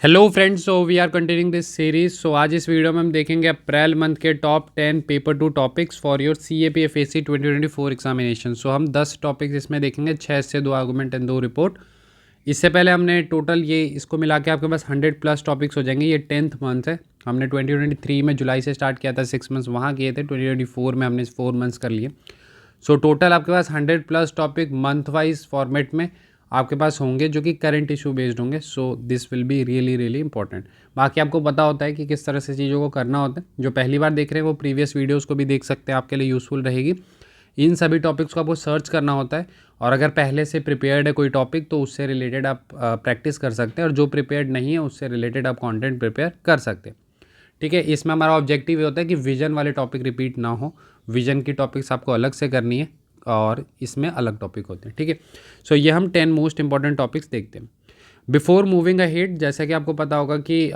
Hello friends, so we are continuing this series. So आज इस video में हम देखेंगे अप्रैल मंथ के top 10 paper 2 topics for your CAPFAC 2024 examination. So हम 10 टॉपिक्स इसमें देखेंगे, 6 से 2 आर्गूमेंट एंड 2 रिपोर्ट। इससे पहले हमने टोटल ये इसको मिला के आपके पास 100+ टॉपिक्स हो जाएंगे। ये 10th मंथ है। हमने 2023 में जुलाई से स्टार्ट किया था, 6 मंथ्स वहाँ किए थे। 2024 में हमने 4 मंथ्स कर लिए। सो टोटल आपके पास 100+ टॉपिक मंथ वाइज फॉर्मेट में आपके पास होंगे, जो कि करंट इशू बेस्ड होंगे। So this will be really really important. बाकी आपको पता होता है कि किस तरह से चीज़ों को करना होता है। जो पहली बार देख रहे हैं वो प्रीवियस वीडियोस को भी देख सकते हैं, आपके लिए यूज़फुल रहेगी। इन सभी टॉपिक्स को आपको सर्च करना होता है, और अगर पहले से प्रिपेयर्ड है कोई टॉपिक तो उससे रिलेटेड आप प्रैक्टिस कर सकते हैं, और जो प्रिपेयर्ड नहीं है उससे रिलेटेड आप कॉन्टेंट प्रिपेयर कर सकते हैं। ठीक है, इसमें हमारा ऑब्जेक्टिव ये होता है कि विजन वाले टॉपिक रिपीट ना हो। विजन की टॉपिक्स आपको अलग से करनी है, और इसमें अलग टॉपिक होते हैं। ठीक है, सो ये हम 10 मोस्ट इंपॉर्टेंट टॉपिक्स देखते हैं। बिफोर मूविंग अहेड, जैसा कि आपको पता होगा कि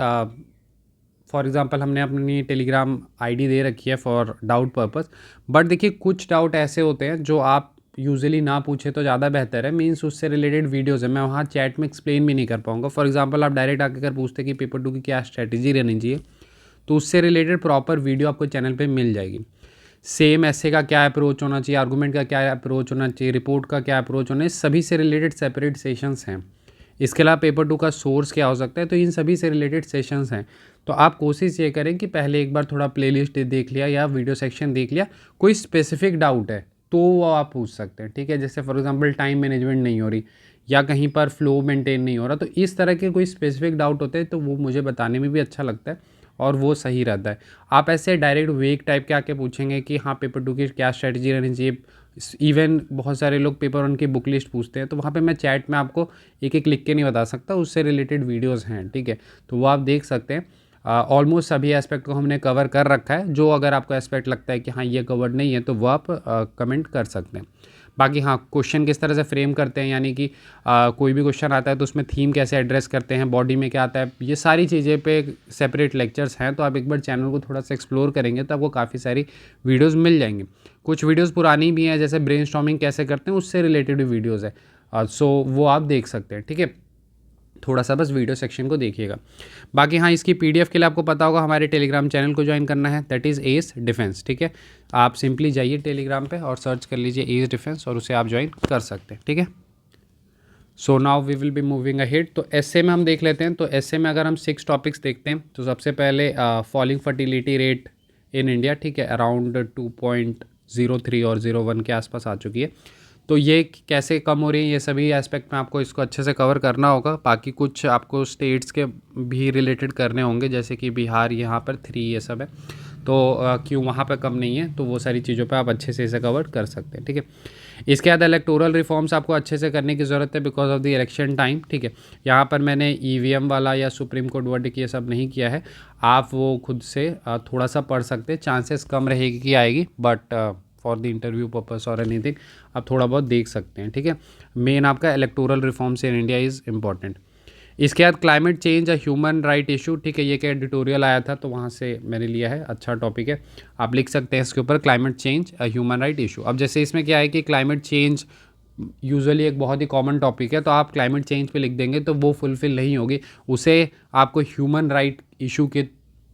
फॉर एग्जांपल हमने अपनी टेलीग्राम आईडी दे रखी है फॉर डाउट पर्पस। बट देखिए, कुछ डाउट ऐसे होते हैं जो आप यूजुअली ना पूछे तो ज़्यादा बेहतर है। मीन्स उससे रिलेटेड वीडियोज़ है, मैं वहाँ चैट में एक्सप्लेन भी नहीं कर पाऊँगा। फॉर एग्जांपल आप डायरेक्ट आकर कर पूछते कि पेपर 2 की क्या स्ट्रैटेजी रहनी चाहिए, तो उससे रिलेटेड प्रॉपर वीडियो आपको चैनल पे मिल जाएगी। सेम ऐसे का क्या अप्रोच होना चाहिए, आर्गूमेंट का क्या अप्रोच होना चाहिए, रिपोर्ट का क्या अप्रोच होना है, सभी से रिलेटेड सेपरेट सेशंस हैं। इसके अलावा पेपर 2 का सोर्स क्या हो सकता है, तो इन सभी से रिलेटेड सेशंस हैं। तो आप कोशिश ये करें कि पहले एक बार थोड़ा प्लेलिस्ट देख लिया या वीडियो सेक्शन देख लिया। कोई स्पेसिफिक डाउट है तो वो आप पूछ सकते हैं। ठीक है, जैसे फॉर एग्जांपल टाइम मैनेजमेंट नहीं हो रही, या कहीं पर फ्लो मेंटेन नहीं हो रहा, तो इस तरह के कोई स्पेसिफिक डाउट होते हैं तो वो मुझे बताने में भी अच्छा लगता है, और वो सही रहता है। आप ऐसे डायरेक्ट वेक टाइप के आके पूछेंगे कि हाँ पेपर 2 की क्या स्ट्रैटेजी रहनी चाहिए। इवन बहुत सारे लोग पेपर 1 की बुक लिस्ट पूछते हैं, तो वहाँ पे मैं चैट में आपको एक एक लिख के नहीं बता सकता, उससे रिलेटेड वीडियोज़ हैं। ठीक है, तो वो आप देख सकते हैं। ऑलमोस्ट सभी एस्पेक्ट को हमने कवर कर रखा है। जो अगर आपको एस्पेक्ट लगता है कि हाँ ये कवर नहीं है, तो वो आप कमेंट कर सकते हैं। बाकी हाँ, क्वेश्चन किस तरह से फ्रेम करते हैं, यानी कि कोई भी क्वेश्चन आता है तो उसमें थीम कैसे एड्रेस करते हैं, बॉडी में क्या आता है, ये सारी चीज़ें पे सेपरेट लेक्चर्स हैं। तो आप एक बार चैनल को थोड़ा सा एक्सप्लोर करेंगे तो आपको काफ़ी सारी वीडियोस मिल जाएंगी। कुछ वीडियोस पुरानी भी हैं, जैसे ब्रेनस्टॉर्मिंग कैसे करते हैं उससे रिलेटेड वीडियोज़ है। सो वो आप देख सकते हैं। ठीक है, थोड़ा सा बस वीडियो सेक्शन को देखिएगा। बाकी हाँ, इसकी PDF के लिए आपको पता होगा हमारे टेलीग्राम चैनल को ज्वाइन करना है, दैट इज़ एस डिफेंस। ठीक है, आप सिंपली जाइए टेलीग्राम पे और सर्च कर लीजिए एस डिफेंस, और उसे आप ज्वाइन कर सकते हैं। ठीक है, so now we will be moving ahead. तो एसए में हम देख लेते हैं। तो एसए में अगर हम 6 टॉपिक्स देखते हैं, तो सबसे पहले falling fertility rate in India. ठीक है, अराउंड 2.03 और 0.1 के आसपास आ चुकी है। तो ये कैसे कम हो रही है, ये सभी एस्पेक्ट में आपको इसको अच्छे से कवर करना होगा। बाकी कुछ आपको स्टेट्स के भी रिलेटेड करने होंगे, जैसे कि बिहार यहाँ पर 3 ये सब है, तो क्यों वहाँ पर कम नहीं है, तो वो सारी चीज़ों पे आप अच्छे से इसे कवर कर सकते हैं। ठीक है, इसके बाद इलेक्टोरल रिफॉर्म्स आपको अच्छे से करने की ज़रूरत है, because of the election time. ठीक है, यहाँ पर मैंने EVM वाला या सुप्रीम कोर्ट वर्डिक्ट ये सब नहीं किया है। आप वो खुद से थोड़ा सा पढ़ सकते हैं, चांसेस कम रहेगी कि आएगी, but for the interview purpose और एनीथिंग आप थोड़ा बहुत देख सकते हैं। ठीक है, मेन आपका electoral reforms in India is important. इसके बाद climate change a human right issue. ठीक है, ये क्या एडिटोरियल आया था तो वहाँ से मैंने लिया है, अच्छा टॉपिक है, आप लिख सकते हैं इसके ऊपर, climate change a human right issue. अब जैसे इसमें क्या है कि क्लाइमेट चेंज यूजुअली एक बहुत ही कॉमन टॉपिक है, तो आप क्लाइमेट चेंज पे लिख देंगे तो वो फुलफिल नहीं होगी, उसे आपको ह्यूमन राइट इशू के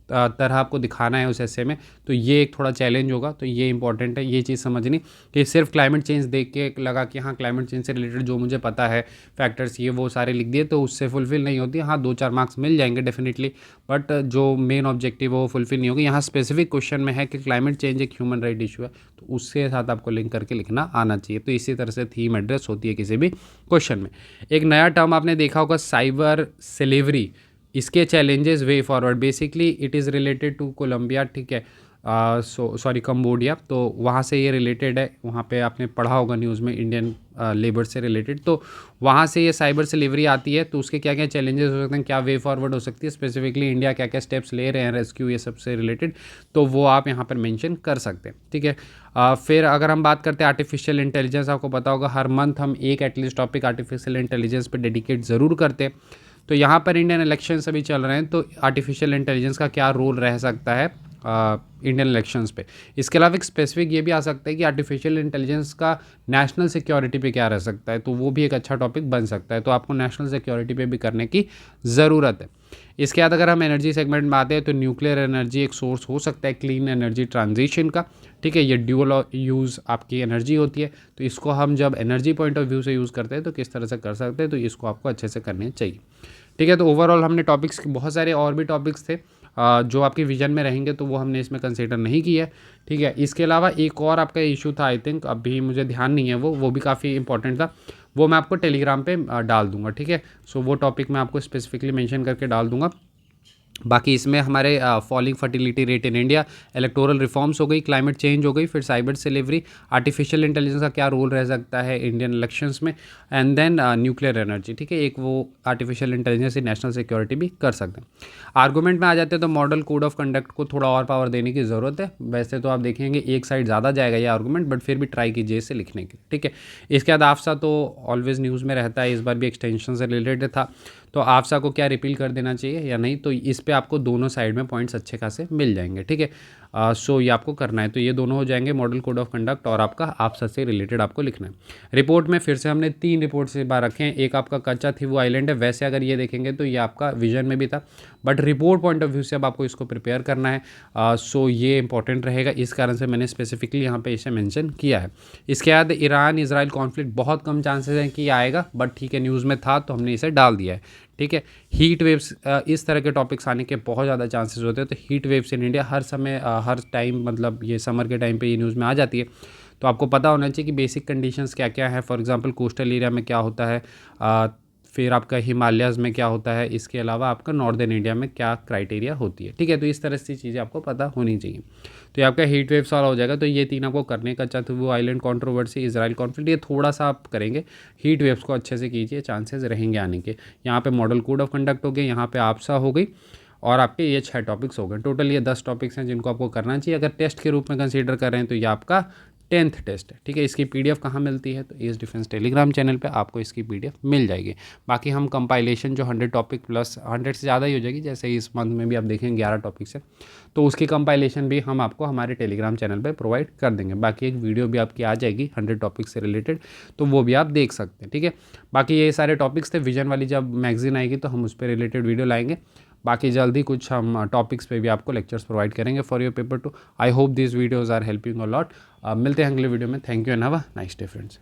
तरह आपको दिखाना है उस ऐसे में। तो ये एक थोड़ा चैलेंज होगा, तो ये इंपॉर्टेंट है ये चीज़ समझनी कि सिर्फ क्लाइमेट चेंज देख के लगा कि हाँ क्लाइमेट चेंज से रिलेटेड जो मुझे पता है फैक्टर्स ये वो सारे लिख दिए तो उससे फुलफिल नहीं होती। हाँ 2-4 मार्क्स मिल जाएंगे डेफिनेटली, बट जो मेन ऑब्जेक्टिव है वो फुलफिल नहीं होगी। यहाँ स्पेसिफिक क्वेश्चन में है कि क्लाइमेट चेंज एक ह्यूमन राइट इशू है, तो उसके साथ आपको लिंक करके लिखना आना चाहिए। तो इसी तरह से थीम एड्रेस होती है किसी भी क्वेश्चन में। एक नया टर्म आपने देखा होगा, साइबर स्लेवरी। इसके challenges way forward, basically it is related to Colombia. ठीक है, सॉरी कंबोडिया, तो वहाँ से ये रिलेटेड है। वहाँ पे आपने पढ़ा होगा न्यूज़ में इंडियन लेबर से रिलेटेड, तो वहाँ से ये साइबर स्लेवरी आती है। तो उसके क्या क्या चैलेंजेस हो सकते हैं, क्या वे फॉरवर्ड हो सकती है, स्पेसिफिकली इंडिया क्या क्या स्टेप्स ले रहे हैं रेस्क्यू ये सब से रिलेटेड, तो वो आप यहाँ पर मेंशन कर सकते हैं। ठीक है, फिर अगर हम बात करते हैं आर्टिफिशियल इंटेलिजेंस, आपको पता होगा हर मंथ हम एक एटलीस्ट टॉपिक आर्टिफिशियल इंटेलिजेंस पर डेडिकेट ज़रूर करते हैं। तो यहाँ पर इंडियन इलेक्शन अभी चल रहे हैं, तो आर्टिफिशियल इंटेलिजेंस का क्या रोल रह सकता है इंडियन इलेक्शंस पे। इसके अलावा एक स्पेसिफिक ये भी आ सकता है कि आर्टिफिशियल इंटेलिजेंस का नेशनल सिक्योरिटी पे क्या रह सकता है, तो वो भी एक अच्छा टॉपिक बन सकता है। तो आपको नेशनल सिक्योरिटी पे भी करने की ज़रूरत है। इसके बाद अगर हम एनर्जी सेगमेंट में आते हैं तो न्यूक्लियर एनर्जी एक सोर्स हो सकता है क्लीन एनर्जी ट्रांजिशन का, ठीक है। ये ड्यूअल यूज़ आपकी एनर्जी होती है, तो इसको हम जब एनर्जी पॉइंट ऑफ व्यू से यूज़ करते हैं तो किस तरह से कर सकते हैं, तो इसको आपको अच्छे से करने चाहिए, ठीक है। तो ओवरऑल हमने टॉपिक्स, बहुत सारे और भी टॉपिक्स थे जो आपके विजन में रहेंगे, तो वो हमने इसमें कंसीडर नहीं किया है, ठीक है। इसके अलावा एक और आपका इशू था, आई थिंक अभी मुझे ध्यान नहीं है, वो भी काफ़ी इंपॉर्टेंट था, वो मैं आपको टेलीग्राम पे डाल दूंगा, ठीक है। सो वो टॉपिक मैं आपको स्पेसिफिकली मेंशन करके डाल दूंगा। बाकी इसमें हमारे falling fertility rate in India, electoral reforms हो गई, क्लाइमेट चेंज हो गई, फिर साइबर डिलीवरी, आर्टिफिशियल इंटेलिजेंस का क्या रोल रह सकता है इंडियन इलेक्शंस में, एंड देन न्यूक्लियर एनर्जी, ठीक है। एक वो आर्टिफिशियल इंटेलिजेंस से नेशनल सिक्योरिटी भी कर सकते हैं। आर्गूमेंट में आ जाते हैं तो मॉडल कोड ऑफ कंडक्ट को थोड़ा और पावर देने की ज़रूरत है। वैसे तो आप देखेंगे एक साइड ज़्यादा जाएगा ये आर्गूमेंट, बट फिर भी ट्राई कीजिए इसे लिखने की, ठीक है। इसके बाद आफ्सा तो ऑलवेज न्यूज़ में रहता है, इस बार भी एक्सटेंशन से रिलेटेड था, तो आफ्सा को क्या रिपील कर देना चाहिए या नहीं, तो इस पे आपको दोनों साइड में पॉइंट्स अच्छे खासे मिल जाएंगे, ठीक है। सो ये आपको करना है, तो ये दोनों हो जाएंगे, मॉडल कोड ऑफ कंडक्ट और आपका आफ्सा से रिलेटेड आपको लिखना है। रिपोर्ट में फिर से हमने 3 रिपोर्ट से बार रखे हैं, एक आपका कच्चा थी वो आइलैंड है, वैसे अगर ये देखेंगे तो ये आपका विजन में भी था, but report point of view से अब आपको इसको प्रिपेयर करना है। सो ये इंपॉर्टेंट रहेगा, इस कारण से मैंने स्पेसिफिकली यहाँ पे इसे मेंशन किया है। इसके बाद ईरान इजराइल कॉन्फ्लिक्ट बहुत कम चांसेस हैं कि आएगा, बट ठीक है न्यूज़ में था तो हमने इसे डाल दिया है, ठीक है। हीट वेव्स, इस तरह के टॉपिक्स आने के बहुत ज़्यादा चांसेस होते हैं, तो हीट वेव्स इन इंडिया हर समय हर टाइम, मतलब ये समर के टाइम पे ये न्यूज़ में आ जाती है, तो आपको पता होना चाहिए कि बेसिक कंडीशंस क्या क्या है। फॉर एग्जांपल कोस्टल एरिया में क्या होता है, फिर आपका हिमालयाज़ में क्या होता है, इसके अलावा आपका नॉर्दर्न इंडिया में क्या क्राइटेरिया होती है, ठीक है। तो इस तरह से चीज़ें आपको पता होनी चाहिए, तो ये आपका हीट वेव सॉल्व हो जाएगा। तो ये 3 आपको करने का, चाहते वो आइलैंड कंट्रोवर्सी, इजराइल कॉन्फ्लिक्ट, ये थोड़ा सा आप करेंगे, हीट वेव्स को अच्छे से कीजिए, चांसेस रहेंगे आने के। यहाँ पे मॉडल कोड ऑफ कंडक्ट हो गए, यहाँ पे आपसा हो गई, और आपके ये 6 टॉपिक्स हो गए। टोटल ये 10 टॉपिक्स हैं जिनको आपको करना चाहिए। अगर टेस्ट के रूप में कंसीडर कर रहे हैं तो ये आपका 10th टेस्ट है, ठीक है। इसकी पीडीएफ कहाँ मिलती है, तो एस डिफेंस टेलीग्राम चैनल पे आपको इसकी पीडीएफ मिल जाएगी। बाकी हम कंपाइलेशन जो 100 टॉपिक प्लस 100 से ज़्यादा ही हो जाएगी, जैसे इस मंथ में भी आप देखेंगे 11 टॉपिक्स है, तो उसकी कंपाइलेशन भी हम आपको हमारे टेलीग्राम चैनल पे प्रोवाइड कर देंगे। बाकी एक वीडियो भी आपकी आ जाएगी 100 टॉपिक्स से रिलेटेड, तो वो भी आप देख सकते हैं, ठीक है। बाकी ये सारे टॉपिक्स थे, विजन वाली जब मैगजीन आएगी तो हम उस पर रिलेटेड वीडियो लाएंगे। बाकी जल्दी कुछ हम टॉपिक्स पे भी आपको लेक्चर्स प्रोवाइड करेंगे for your paper 2। I hope this videos are helping a lot. मिलते हैं अगले वीडियो में। Thank you and have a nice day friends.